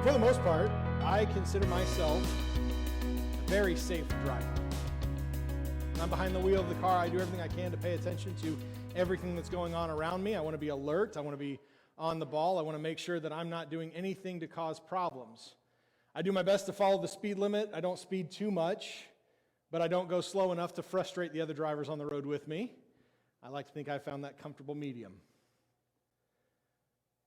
For the most part, I consider myself a very safe driver. When I'm behind the wheel of the car, I do everything I can to pay attention to everything that's going on around me. I want to be alert. I want to be on the ball. I want to make sure that I'm not doing anything to cause problems. I do my best to follow the speed limit. I don't speed too much, but I don't go slow enough to frustrate the other drivers on the road with me. I like to think I found that comfortable medium.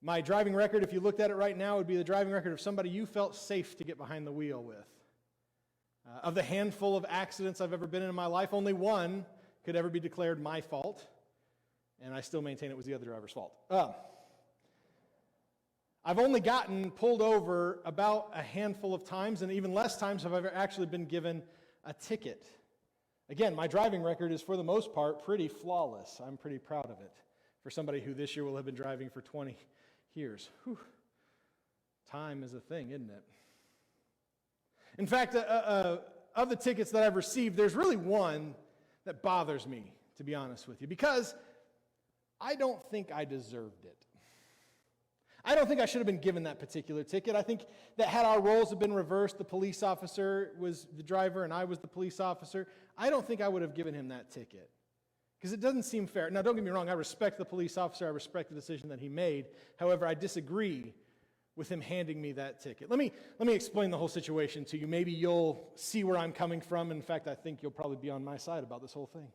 My driving record, if you looked at it right now, would be the driving record of somebody you felt safe to get behind the wheel with. Of the handful of accidents I've ever been in my life, only one could ever be declared my fault, and I still maintain it was the other driver's fault. I've only gotten pulled over about a handful of times, and even less times have I ever actually been given a ticket. Again, my driving record is, for the most part, pretty flawless. I'm pretty proud of it for somebody who this year will have been driving for 20 years. Whew. Time is a thing, isn't it? In fact, of the tickets that I've received, there's really one that bothers me, to be honest with you, because I don't think I deserved it. I don't think I should have been given that particular ticket. I think that had our roles have been reversed, the police officer was the driver and I was the police officer, I don't think I would have given him that ticket. Because it doesn't seem fair. Now, don't get me wrong, I respect the police officer, I respect the decision that he made. However, I disagree with him handing me that ticket. Let me explain the whole situation to you. Maybe you'll see where I'm coming from. In fact, I think you'll probably be on my side about this whole thing.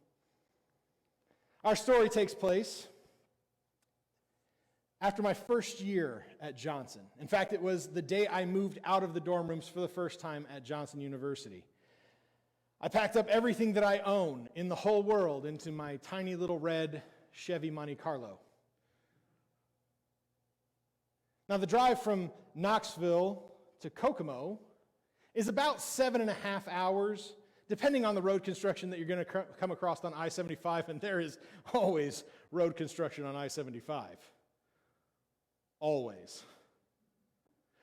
Our story takes place after my first year at Johnson. In fact, it was the day I moved out of the dorm rooms for the first time at Johnson University. I packed up everything that I own in the whole world into my tiny little red Chevy Monte Carlo. Now, the drive from Knoxville to Kokomo is about 7.5 hours, depending on the road construction that you're going to come across on I-75, and there is always road construction on I-75. Always.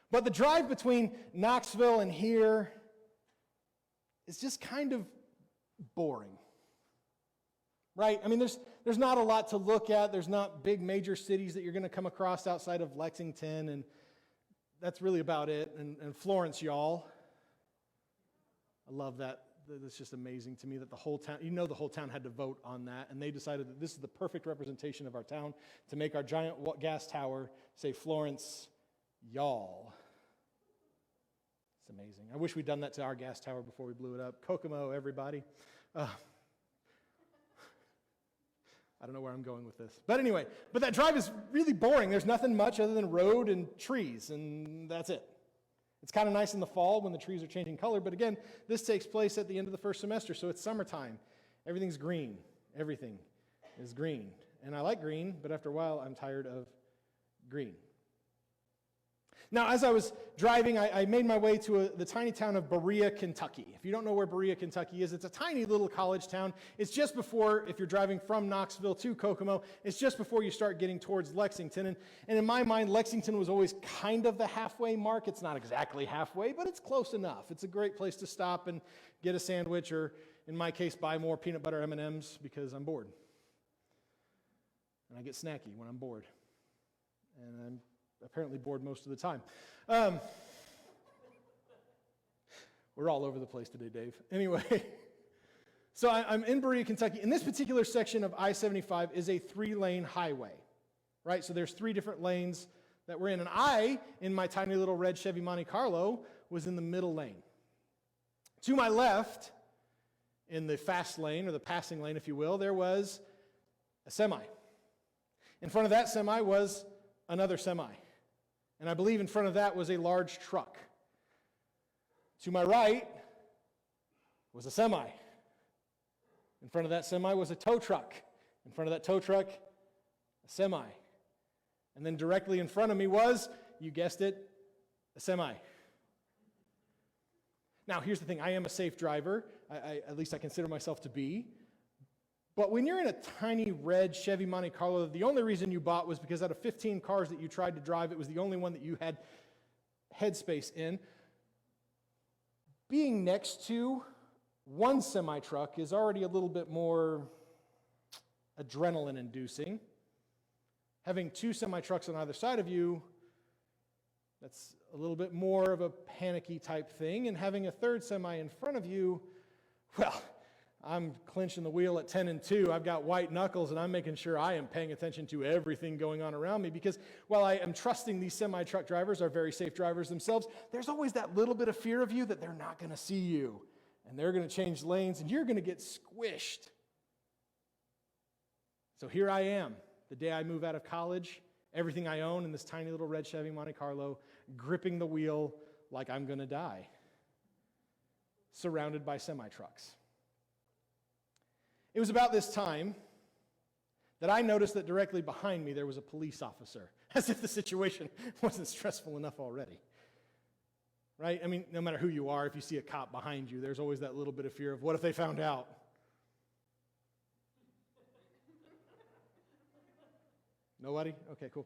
But the drive between Knoxville and here is just kind of boring. Right? I mean, there's not a lot to look at. There's not big major cities that you're going to come across outside of Lexington, and that's really about it. And Florence, y'all. I love that. That's just amazing to me that the whole town, the whole town had to vote on that, and they decided that this is the perfect representation of our town to make our giant gas tower say Florence, y'all. It's amazing. I wish we'd done that to our gas tower before we blew it up. Kokomo, everybody. I don't know where I'm going with this. But anyway, that drive is really boring. There's nothing much other than road and trees, and that's it. It's kind of nice in the fall when the trees are changing color, but again, this takes place at the end of the first semester, so it's summertime. Everything's green. Everything is green. And I like green, but after a while, I'm tired of green. Now, as I was driving, I made my way to the tiny town of Berea, Kentucky. If you don't know where Berea, Kentucky is, it's a tiny little college town. It's just before, if you're driving from Knoxville to Kokomo, it's just before you start getting towards Lexington. And in my mind, Lexington was always kind of the halfway mark. It's not exactly halfway, but it's close enough. It's a great place to stop and get a sandwich, or in my case, buy more peanut butter M&Ms because I'm bored. And I get snacky when I'm bored. And I'm apparently bored most of the time. We're all over the place today, Dave. Anyway, so I'm in Berea, Kentucky. And this particular section of I-75 is a 3-lane highway, right? So there's 3 different lanes that we're in. And I, in my tiny little red Chevy Monte Carlo, was in the middle lane. To my left, in the fast lane, or the passing lane, if you will, there was a semi. In front of that semi was another semi. And I believe in front of that was a large truck. To my right was a semi. In front of that semi was a tow truck. In front of that tow truck, a semi. And then directly in front of me was, you guessed it, a semi. Now, here's the thing. I am a safe driver. At least I consider myself to be. But when you're in a tiny red Chevy Monte Carlo, the only reason you bought was because out of 15 cars that you tried to drive, it was the only one that you had headspace in. Being next to one semi-truck is already a little bit more adrenaline-inducing. Having 2 semi-trucks on either side of you That's a little bit more of a panicky type thing. And having a third semi in front of you, well, I'm clinching the wheel at 10 and 2. I've got white knuckles, and I'm making sure I am paying attention to everything going on around me, because while I am trusting these semi-truck drivers are very safe drivers themselves, there's always that little bit of fear of you that they're not going to see you, and they're going to change lanes, and you're going to get squished. So here I am, the day I move out of college, everything I own in this tiny little red Chevy Monte Carlo, gripping the wheel like I'm going to die, surrounded by semi-trucks. It was about this time that I noticed that directly behind me there was a police officer, as if the situation wasn't stressful enough already. Right? I mean, no matter who you are, if you see a cop behind you, there's always that little bit of fear of, what if they found out? Nobody? Okay, cool.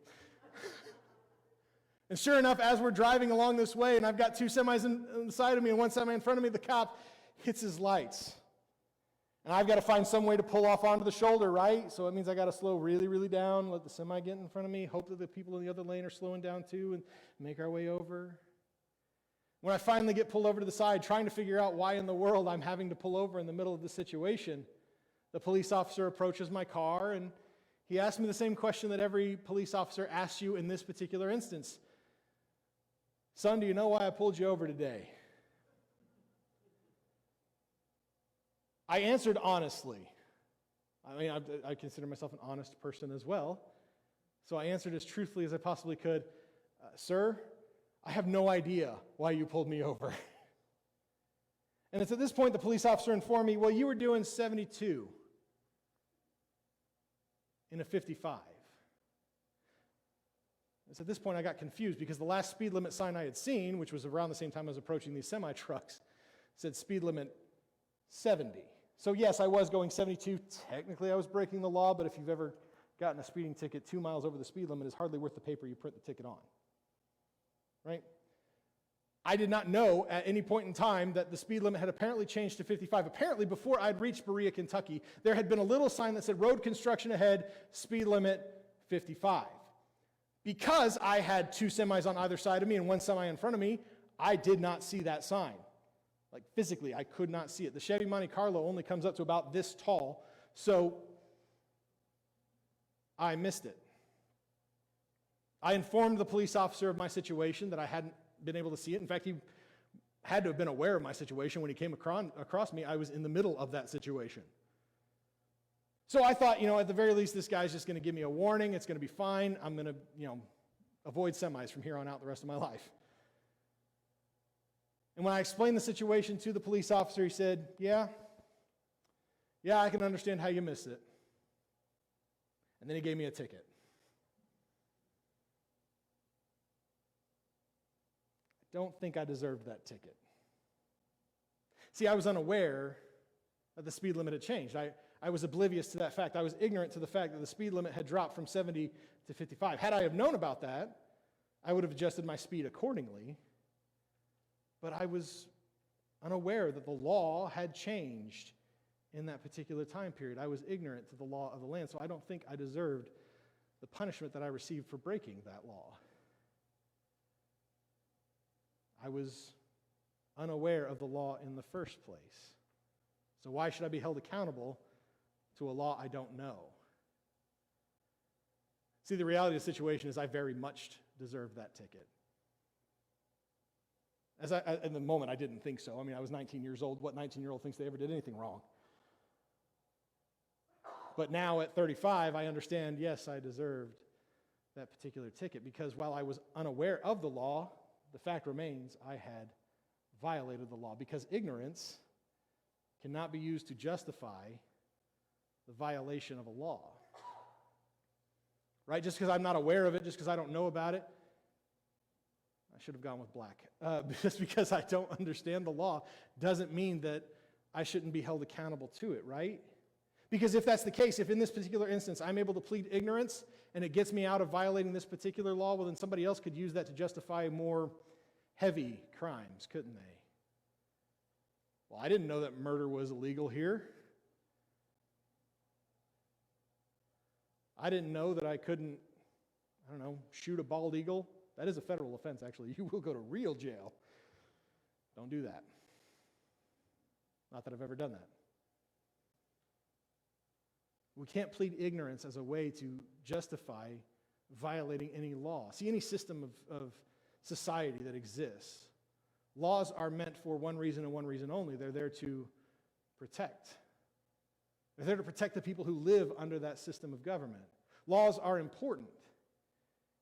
And sure enough, as we're driving along this way, and I've got two semis on the side of me and one semi in front of me, the cop hits his lights. And I've got to find some way to pull off onto the shoulder, right? So it means I got to slow really, really down, let the semi get in front of me, hope that the people in the other lane are slowing down too, and make our way over. When I finally get pulled over to the side, trying to figure out why in the world I'm having to pull over in the middle of the situation, the police officer approaches my car, and he asked me the same question that every police officer asks you in this particular instance. Son, do you know why I pulled you over today? I answered honestly. I mean, I consider myself an honest person as well. So I answered as truthfully as I possibly could. Sir, I have no idea why you pulled me over. And it's at this point the police officer informed me, well, you were doing 72 in a 55. It's at this point I got confused, because the last speed limit sign I had seen, which was around the same time I was approaching these semi-trucks, said speed limit 70. So yes, I was going 72. Technically, I was breaking the law, but if you've ever gotten a speeding ticket 2 miles over the speed limit, it's hardly worth the paper you print the ticket on. Right? I did not know at any point in time that the speed limit had apparently changed to 55. Apparently, before I'd reached Berea, Kentucky, there had been a little sign that said, road construction ahead, speed limit 55. Because I had two semis on either side of me and one semi in front of me, I did not see that sign. Like physically, I could not see it. The Chevy Monte Carlo only comes up to about this tall, so I missed it. I informed the police officer of my situation, that I hadn't been able to see it. In fact, he had to have been aware of my situation when he came across me. I was in the middle of that situation. So I thought, at the very least, this guy's just going to give me a warning. It's going to be fine. I'm going to, avoid semis from here on out the rest of my life. And when I explained the situation to the police officer, he said, yeah, I can understand how you missed it. And then he gave me a ticket. I don't think I deserved that ticket. See, I was unaware that the speed limit had changed. I was oblivious to that fact. I was ignorant to the fact that the speed limit had dropped from 70 to 55. Had I have known about that, I would have adjusted my speed accordingly. But I was unaware that the law had changed in that particular time period. I was ignorant to the law of the land, so I don't think I deserved the punishment that I received for breaking that law. I was unaware of the law in the first place. So why should I be held accountable to a law I don't know? See, the reality of the situation is I very much deserved that ticket. In the moment, I didn't think so. I mean, I was 19 years old. What 19-year-old thinks they ever did anything wrong? But now at 35, I understand, yes, I deserved that particular ticket, because while I was unaware of the law, the fact remains I had violated the law, because ignorance cannot be used to justify the violation of a law. Right? Just because I'm not aware of it, just because I don't know about it, I should have gone with black. Just because I don't understand the law doesn't mean that I shouldn't be held accountable to it, right? Because if that's the case, if in this particular instance I'm able to plead ignorance and it gets me out of violating this particular law, well, then somebody else could use that to justify more heavy crimes, couldn't they? Well, I didn't know that murder was illegal here. I didn't know that I couldn't, shoot a bald eagle That is a federal offense, actually. You will go to real jail. Don't do that. Not that I've ever done that. We can't plead ignorance as a way to justify violating any law. See, any system of society that exists, laws are meant for one reason and one reason only. They're there to protect. They're there to protect the people who live under that system of government. Laws are important.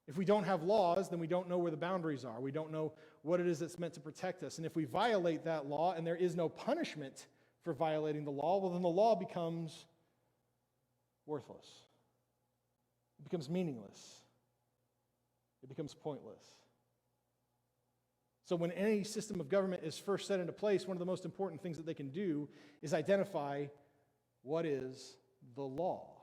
If we don't have laws, then we don't know where the boundaries are. We don't know what it is that's meant to protect us. And if we violate that law and there is no punishment for violating the law, well, then the law becomes worthless. It becomes meaningless. It becomes pointless. So when any system of government is first set into place, one of the most important things that they can do is identify what is the law.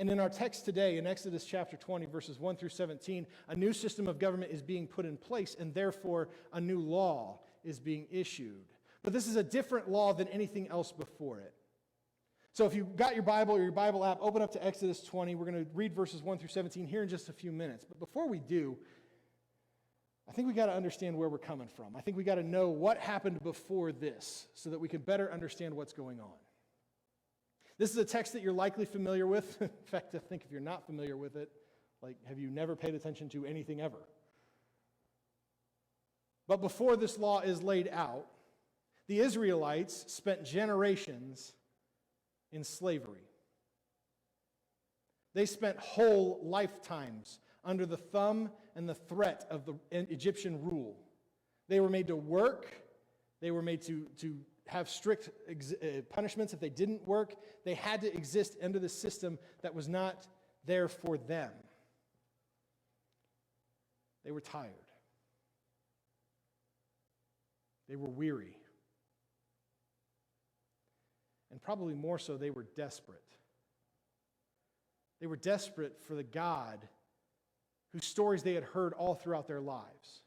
And in our text today, in Exodus chapter 20, verses 1 through 17, a new system of government is being put in place, and therefore a new law is being issued. But this is a different law than anything else before it. So if you've got your Bible or your Bible app, open up to Exodus 20. We're going to read verses 1 through 17 here in just a few minutes. But before we do, I think we got to understand where we're coming from. I think we got to know what happened before this so that we can better understand what's going on. This is a text that you're likely familiar with. In fact, I think if you're not familiar with it, have you never paid attention to anything ever? But before this law is laid out, the Israelites spent generations in slavery. They spent whole lifetimes under the thumb and the threat of the Egyptian rule. They were made to work. They were made to have strict punishments if they didn't work. They had to exist under the system that was not there for them. They were tired. They were weary. And probably more so, they were desperate. They were desperate for the God whose stories they had heard all throughout their lives,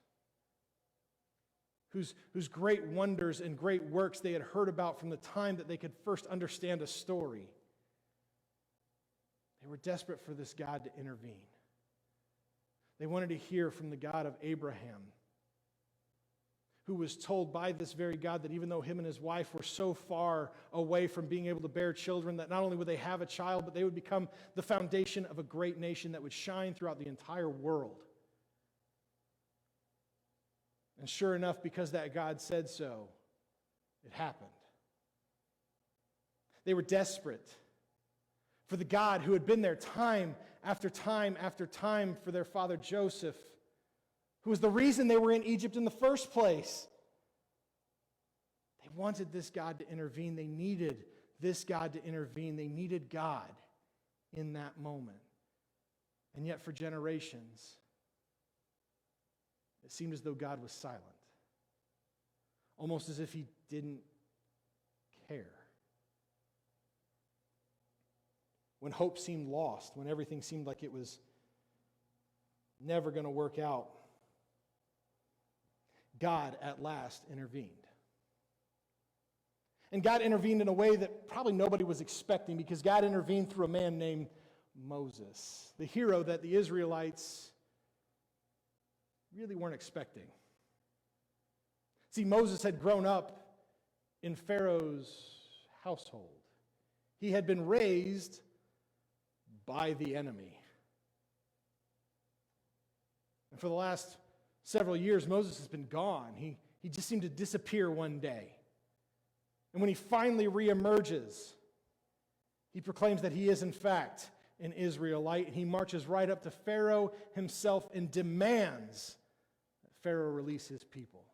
whose great wonders and great works they had heard about from the time that they could first understand a story. They were desperate for this God to intervene. They wanted to hear from the God of Abraham, who was told by this very God that even though him and his wife were so far away from being able to bear children, that not only would they have a child, but they would become the foundation of a great nation that would shine throughout the entire world. And sure enough, because that God said so, it happened. They were desperate for the God who had been there time after time after time for their father Joseph, who was the reason they were in Egypt in the first place. They wanted this God to intervene. They needed this God to intervene. They needed God in that moment. And yet for generations, it seemed as though God was silent, almost as if he didn't care. When hope seemed lost, when everything seemed like it was never going to work out, God at last intervened. And God intervened in a way that probably nobody was expecting, because God intervened through a man named Moses, the hero that the Israelites really weren't expecting. See, Moses had grown up in Pharaoh's household. He had been raised by the enemy. And for the last several years, Moses has been gone. He just seemed to disappear one day. And when he finally reemerges, he proclaims that he is, in fact, an Israelite. And he marches right up to Pharaoh himself and demands that Pharaoh release his people.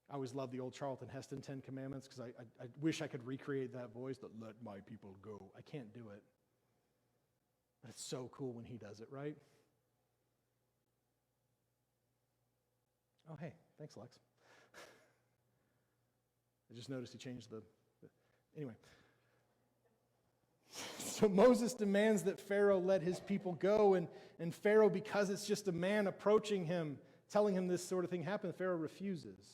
I always love the old Charlton Heston 10 Commandments, because I wish I could recreate that voice, that let my people go. I can't do it. But it's so cool when he does it, right? Oh, hey, thanks, Lex. I just noticed he changed the anyway. So Moses demands that Pharaoh let his people go, and Pharaoh, because it's just a man approaching him, telling him this sort of thing happened, Pharaoh refuses.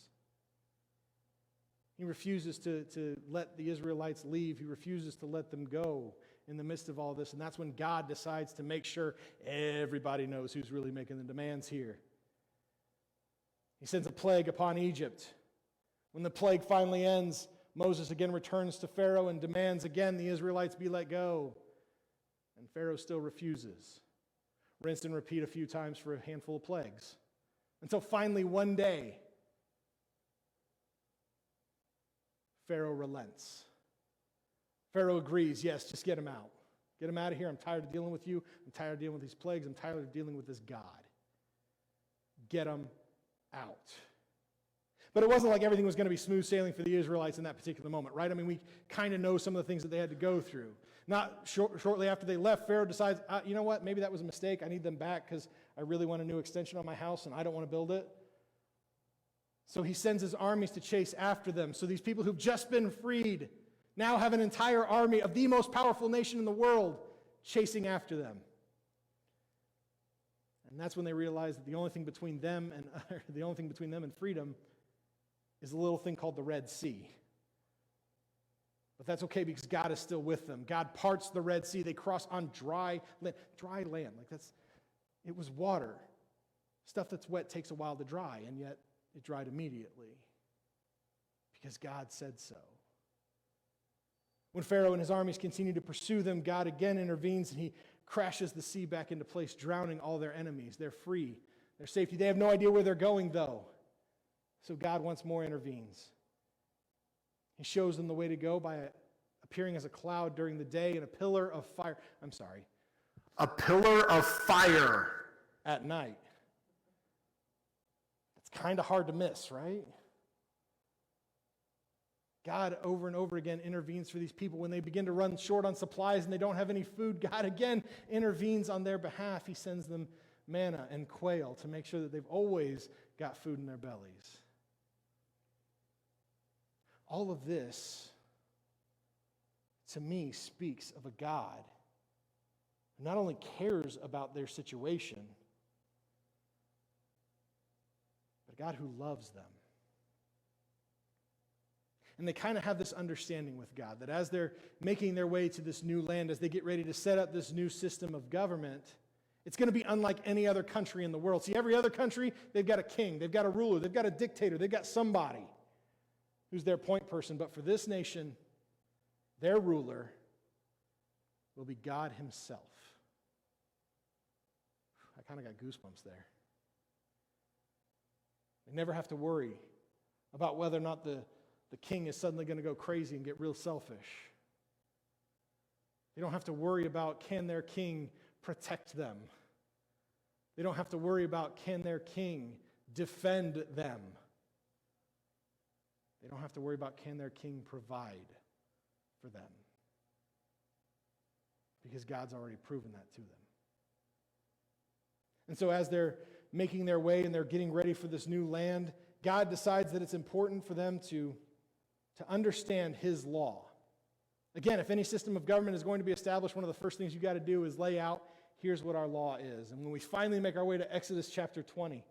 He refuses to let the Israelites leave. He refuses to let them go in the midst of all this. And that's when God decides to make sure everybody knows who's really making the demands here. He sends a plague upon Egypt. When the plague finally ends, Moses again returns to Pharaoh and demands again the Israelites be let go. And Pharaoh still refuses. Rinse and repeat a few times for a handful of plagues. Until finally one day, Pharaoh relents. Pharaoh agrees, yes, just get him out. Get him out of here. I'm tired of dealing with you. I'm tired of dealing with these plagues. I'm tired of dealing with this God. Get him out. But it wasn't like everything was going to be smooth sailing for the Israelites in that particular moment, right? I mean, we kind of know some of the things that they had to go through. Not shortly after they left, Pharaoh decides, you know what, maybe that was a mistake. I need them back because I really want a new extension on my house and I don't want to build it. So he sends his armies to chase after them. So these people who've just been freed now have an entire army of the most powerful nation in the world chasing after them. And that's when they realize that the only thing between them and freedom is a little thing called the Red Sea. But that's okay because God is still with them. God parts the Red Sea. They cross on dry land. Dry land, it was water. Stuff that's wet takes a while to dry, and yet it dried immediately because God said so. When Pharaoh and his armies continue to pursue them, God again intervenes and he crashes the sea back into place, drowning all their enemies. They're free. They're safety. They have no idea where they're going, though. So God once more intervenes. He shows them the way to go by appearing as a cloud during the day and a pillar of fire. A pillar of fire at night. It's kind of hard to miss, right? God over and over again intervenes for these people when they begin to run short on supplies and they don't have any food. God again intervenes on their behalf. He sends them manna and quail to make sure that they've always got food in their bellies. All of this, to me, speaks of a God who not only cares about their situation, but a God who loves them. And they kind of have this understanding with God that as they're making their way to this new land, as they get ready to set up this new system of government, it's going to be unlike any other country in the world. See, every other country, they've got a king, they've got a ruler, they've got a dictator, they've got somebody who's their point person. But for this nation, their ruler will be God himself. I kind of got goosebumps there. They never have to worry about whether or not the king is suddenly going to go crazy and get real selfish. They don't have to worry about can their king protect them. They don't have to worry about can their king defend them. They don't have to worry about can their king provide for them. Because God's already proven that to them. And so as they're making their way and they're getting ready for this new land, God decides that it's important for them to understand his law. Again, if any system of government is going to be established, one of the first things you got to do is lay out, here's what our law is. And when we finally make our way to Exodus chapter 20,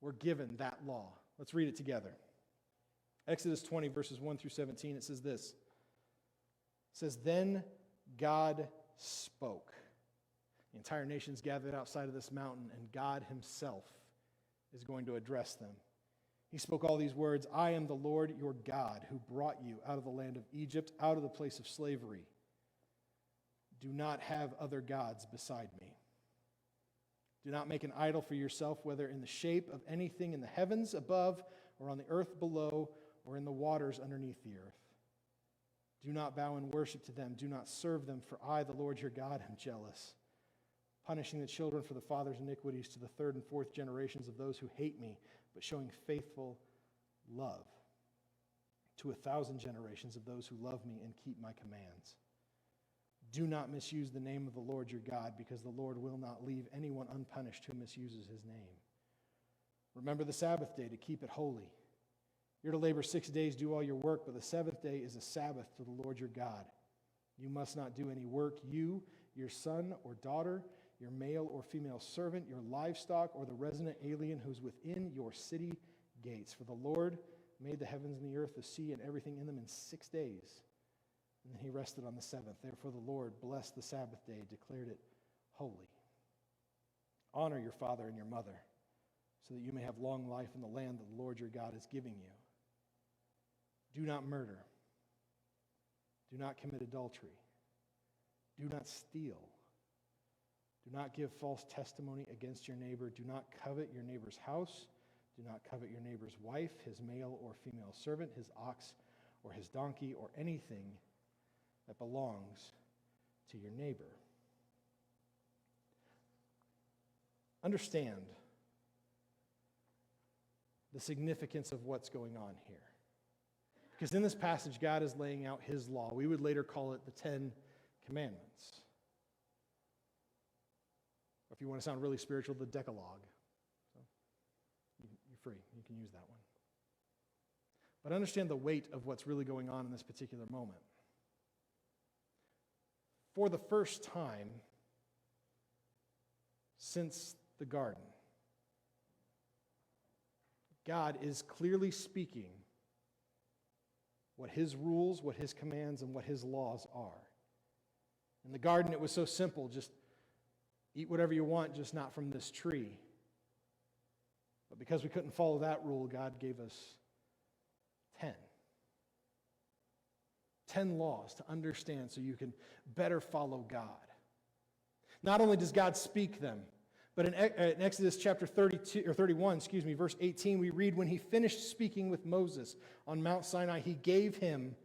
we're given that law. Let's read it together. Exodus 20, verses 1 through 17, it says this. It says, "Then God spoke." The entire nation's gathered outside of this mountain, and God himself is going to address them. He spoke all these words, "I am the Lord your God who brought you out of the land of Egypt, out of the place of slavery. Do not have other gods beside me. Do not make an idol for yourself, whether in the shape of anything in the heavens above or on the earth below or in the waters underneath the earth. Do not bow and worship to them. Do not serve them, for I, the Lord your God, am jealous, punishing the children for the father's iniquities to the third and fourth generations of those who hate me, but showing faithful love to 1,000 generations of those who love me and keep my commands. Do not misuse the name of the Lord your God, because the Lord will not leave anyone unpunished who misuses his name. Remember the Sabbath day to keep it holy. You're to labor 6 days, do all your work, but the seventh day is a Sabbath to the Lord your God. You must not do any work, you, your son or daughter, your male or female servant, your livestock, or the resident alien who's within your city gates. For the Lord made the heavens and the earth, the sea, and everything in them in 6 days. And then he rested on the seventh. Therefore the Lord blessed the Sabbath day, declared it holy. Honor your father and your mother, so that you may have long life in the land that the Lord your God is giving you. Do not murder. Do not commit adultery. Do not steal. Do not give false testimony against your neighbor. Do not covet your neighbor's house. Do not covet your neighbor's wife, his male or female servant, his ox or his donkey, or anything that belongs to your neighbor. Understand the significance of what's going on here. Because in this passage, God is laying out his law. We would later call it the 10 Commandments. Or if you want to sound really spiritual, the Decalogue. So you're free. You can use that one. But understand the weight of what's really going on in this particular moment. For the first time since the garden, God is clearly speaking what his rules, what his commands, and what his laws are. In the garden, it was so simple. Just eat whatever you want, just not from this tree. But because we couldn't follow that rule, God gave us 10. 10 laws to understand so you can better follow God. Not only does God speak them, but in Exodus chapter 31, verse 18, we read, when he finished speaking with Moses on Mount Sinai, he gave him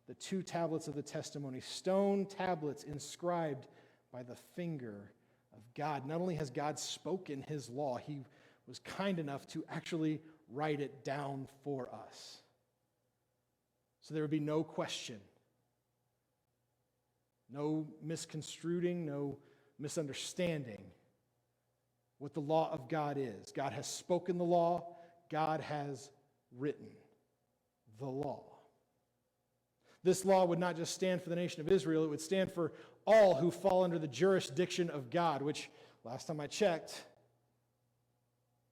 the 2 tablets of the testimony, stone tablets inscribed by the finger of God. Not only has God spoken his law, he was kind enough to actually write it down for us. So there would be no question, no misconstruing, no misunderstanding what the law of God is. God has spoken the law. God has written the law. This law would not just stand for the nation of Israel, it would stand for all who fall under the jurisdiction of God, which, last time I checked,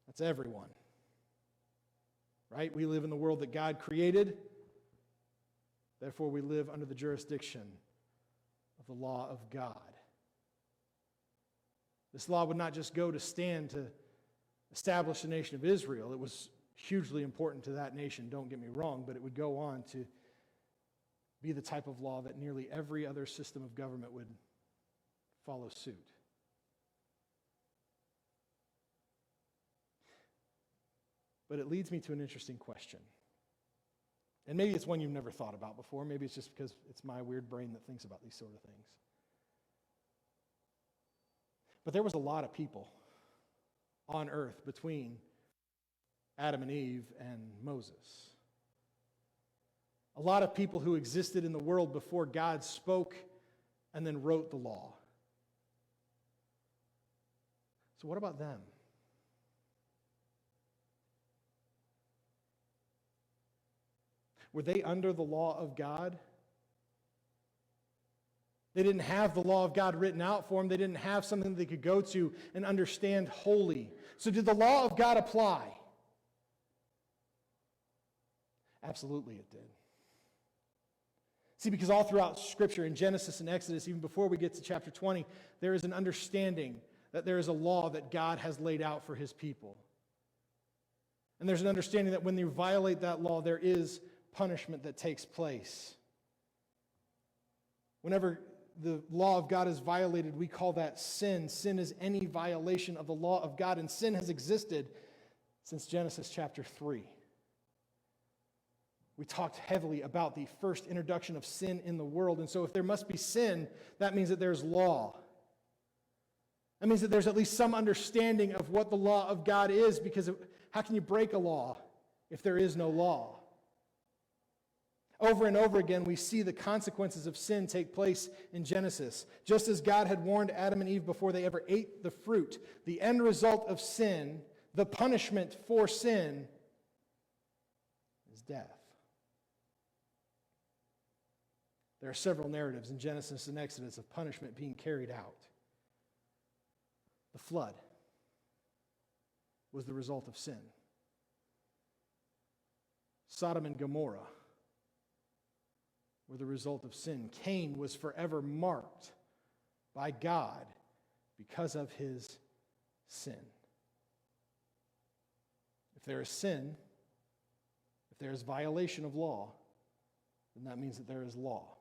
that's everyone. Right? We live in the world that God created. Therefore, we live under the jurisdiction of the law of God. This law would not just go to stand to establish the nation of Israel. It was hugely important to that nation, don't get me wrong, but it would go on to be the type of law that nearly every other system of government would follow suit. But it leads me to an interesting question. And maybe it's one you've never thought about before. Maybe it's just because it's my weird brain that thinks about these sort of things. But there was a lot of people on earth between Adam and Eve and Moses. A lot of people who existed in the world before God spoke and then wrote the law. So what about them? Were they under the law of God? They didn't have the law of God written out for them. They didn't have something they could go to and understand wholly. So did the law of God apply? Absolutely it did. See, because all throughout Scripture, in Genesis and Exodus, even before we get to chapter 20, there is an understanding that there is a law that God has laid out for his people. And there's an understanding that when you violate that law, there is punishment that takes place. Whenever the law of God is violated, we call that sin. Sin is any violation of the law of God, and sin has existed since Genesis chapter 3. We talked heavily about the first introduction of sin in the world, and so if there must be sin, that means that there's law. That means that there's at least some understanding of what the law of God is, because how can you break a law if there is no law? Over and over again, we see the consequences of sin take place in Genesis. Just as God had warned Adam and Eve before they ever ate the fruit, the end result of sin, the punishment for sin, is death. There are several narratives in Genesis and Exodus of punishment being carried out. The flood was the result of sin. Sodom and Gomorrah were the result of sin. Cain was forever marked by God because of his sin. If there is sin, if there is violation of law, then that means that there is law.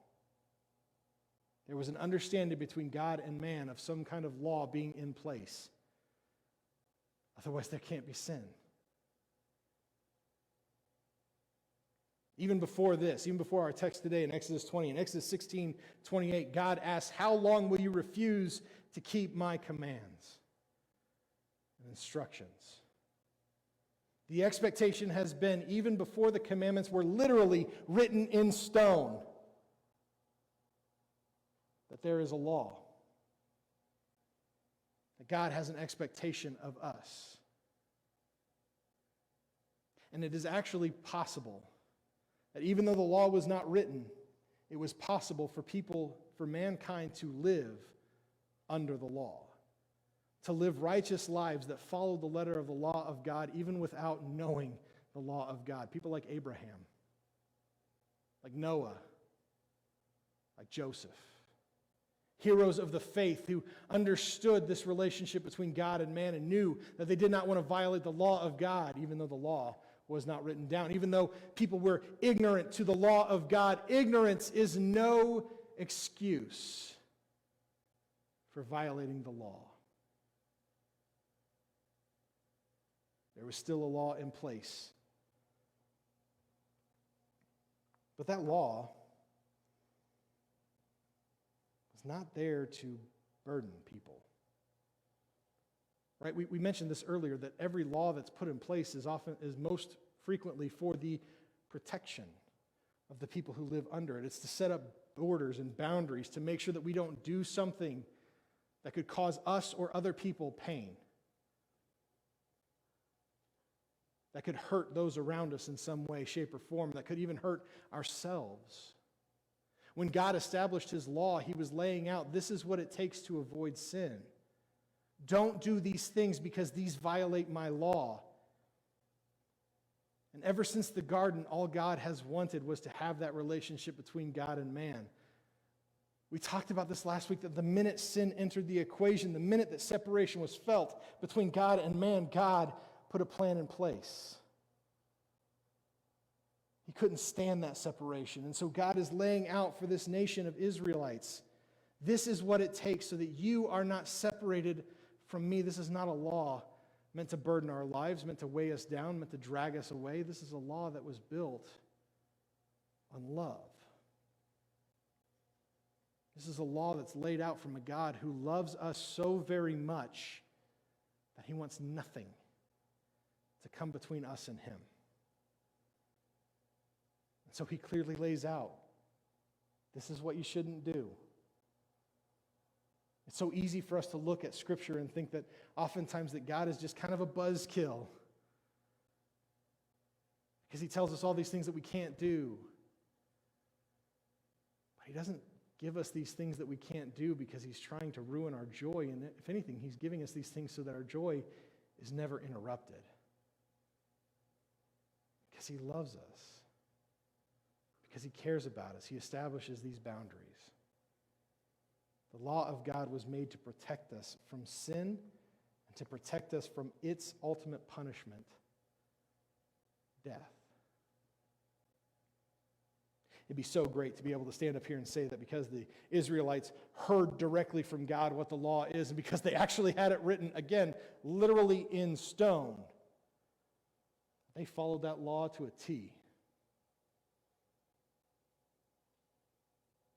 There was an understanding between God and man of some kind of law being in place. Otherwise, there can't be sin. Even before this, even before our text today in Exodus 20, in Exodus 16:28, God asks, "How long will you refuse to keep my commands and instructions?" The expectation has been, even before the commandments were literally written in stone, that there is a law. That God has an expectation of us. And it is actually possible that even though the law was not written, it was possible for mankind to live under the law. To live righteous lives that followed the letter of the law of God even without knowing the law of God. People like Abraham, like Noah, like Joseph. Heroes of the faith who understood this relationship between God and man and knew that they did not want to violate the law of God, even though the law was not written down. Even though people were ignorant to the law of God, ignorance is no excuse for violating the law. There was still a law in place. But that law was not there to burden people. Right? We mentioned this earlier, that every law that's put in place is most frequently for the protection of the people who live under it. It's to set up borders and boundaries to make sure that we don't do something that could cause us or other people pain, that could hurt those around us in some way, shape, or form, that could even hurt ourselves. When God established his law, he was laying out, this is what it takes to avoid sin. Don't do these things because these violate my law. And ever since the garden, all God has wanted was to have that relationship between God and man. We talked about this last week, that the minute sin entered the equation, the minute that separation was felt between God and man, God put a plan in place. He couldn't stand that separation. And so God is laying out for this nation of Israelites, this is what it takes so that you are not separated from me. This is not a law meant to burden our lives, meant to weigh us down, meant to drag us away. This is a law that was built on love. This is a law that's laid out from a God who loves us so very much that he wants nothing to come between us and him. And so he clearly lays out, this is what you shouldn't do. It's so easy for us to look at Scripture and think that oftentimes that God is just kind of a buzzkill because he tells us all these things that we can't do. But he doesn't give us these things that we can't do because he's trying to ruin our joy. And if anything, he's giving us these things so that our joy is never interrupted. Because he loves us. Because he cares about us. He establishes these boundaries. The law of God was made to protect us from sin and to protect us from its ultimate punishment, death. It'd be so great to be able to stand up here and say that because the Israelites heard directly from God what the law is, and because they actually had it written, again, literally in stone, they followed that law to a T.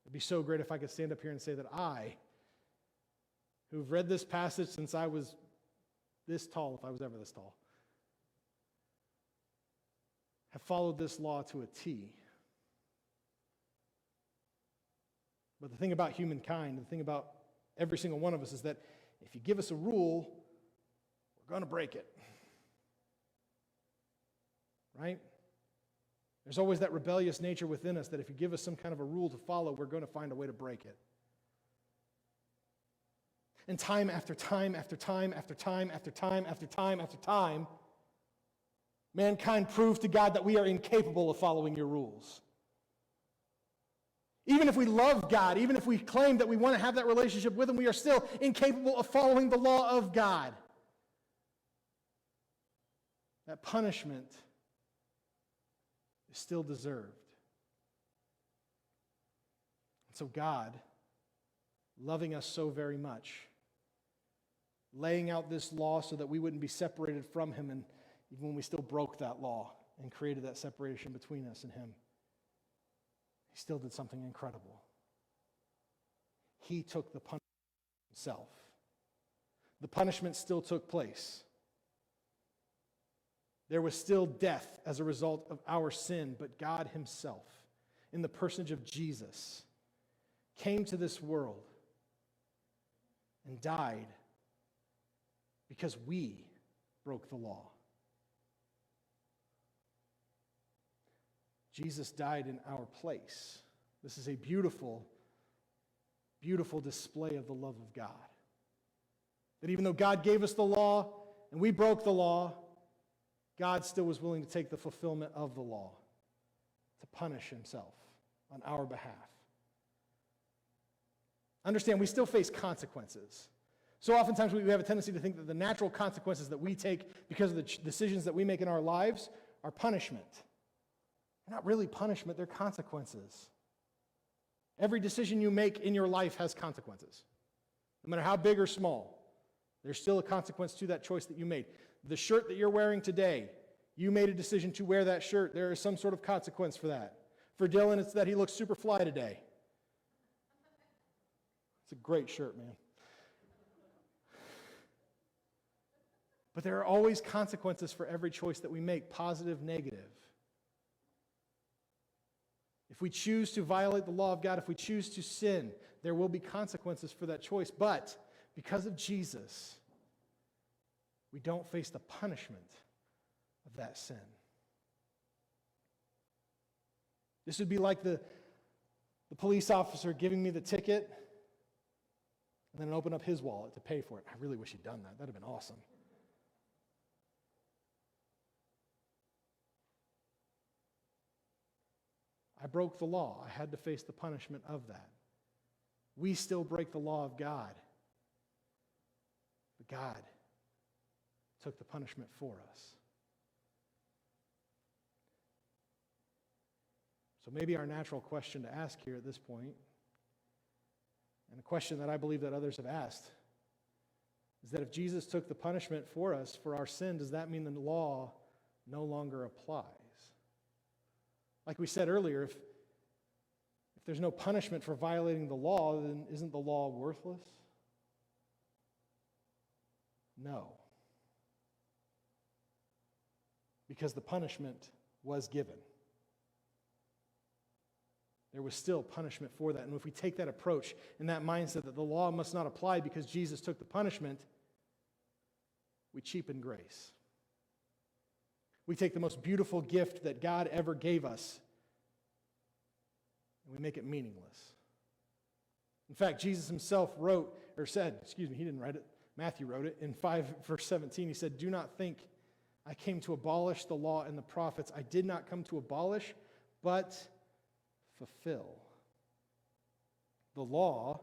It'd be so great if I could stand up here and say that I, who've read this passage since I was this tall, if I was ever this tall, have followed this law to a T. But the thing about humankind, the thing about every single one of us is that if you give us a rule, we're going to break it. Right? There's always that rebellious nature within us that if you give us some kind of a rule to follow, we're going to find a way to break it. And time after time after time after time after time after time after time, Mankind proved to God that we are incapable of following your rules. Even if we love God, even if we claim that we want to have that relationship with Him, we are still incapable of following the law of God. That punishment is still deserved. And so God, loving us so very much, laying out this law so that we wouldn't be separated from Him, and even when we still broke that law and created that separation between us and Him, He still did something incredible. He took the punishment Himself. The punishment still took place. There was still death as a result of our sin, but God Himself, in the personage of Jesus, came to this world and died because we broke the law. Jesus died in our place. This is a beautiful, beautiful display of the love of God. That even though God gave us the law and we broke the law, God still was willing to take the fulfillment of the law to punish Himself on our behalf. Understand, we still face consequences. So oftentimes we have a tendency to think that the natural consequences that we take because of the decisions that we make in our lives are punishment. They're not really punishment, they're consequences. Every decision you make in your life has consequences. No matter how big or small, there's still a consequence to that choice that you made. The shirt that you're wearing today, you made a decision to wear that shirt. There is some sort of consequence for that. For Dylan, it's that he looks super fly today. It's a great shirt, man. But there are always consequences for every choice that we make, positive, negative. If we choose to violate the law of God, if we choose to sin, there will be consequences for that choice. But because of Jesus, we don't face the punishment of that sin. This would be like the police officer giving me the ticket and then open up his wallet to pay for it. I really wish he'd done that. That would have been awesome. I broke the law. I had to face the punishment of that. We still break the law of God. But God took the punishment for us. So maybe our natural question to ask here at this point, and a question that I believe that others have asked, is that if Jesus took the punishment for us for our sin, does that mean the law no longer applies? Like we said earlier, if there's no punishment for violating the law, then isn't the law worthless? No. Because the punishment was given. There was still punishment for that. And if we take that approach and that mindset that the law must not apply because Jesus took the punishment, we cheapen grace. We take the most beautiful gift that God ever gave us and we make it meaningless. In fact, Jesus Himself he didn't write it, Matthew wrote it. In 5 verse 17, He said, "Do not think I came to abolish the law and the prophets. I did not come to abolish, but fulfill." The law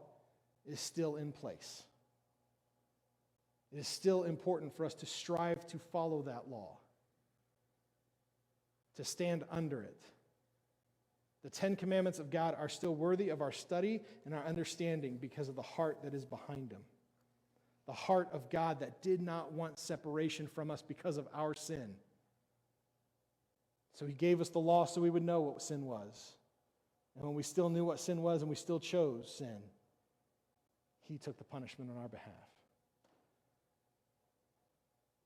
is still in place. It is still important for us to strive to follow that law, to stand under it. The 10 Commandments of God are still worthy of our study and our understanding because of the heart that is behind them. The heart of God that did not want separation from us because of our sin. So He gave us the law so we would know what sin was. And when we still knew what sin was and we still chose sin, He took the punishment on our behalf.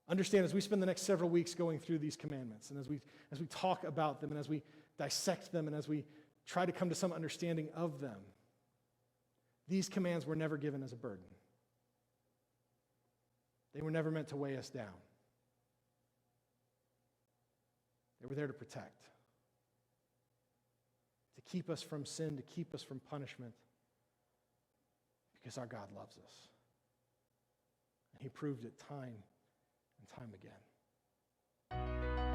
Understand, as we spend the next several weeks going through these commandments, and as we talk about them, and as we dissect them, and as we try to come to some understanding of them, these commands were never given as a burden. They were never meant to weigh us down. They were there to protect, to keep us from sin, to keep us from punishment, because our God loves us. And He proved it time and time again.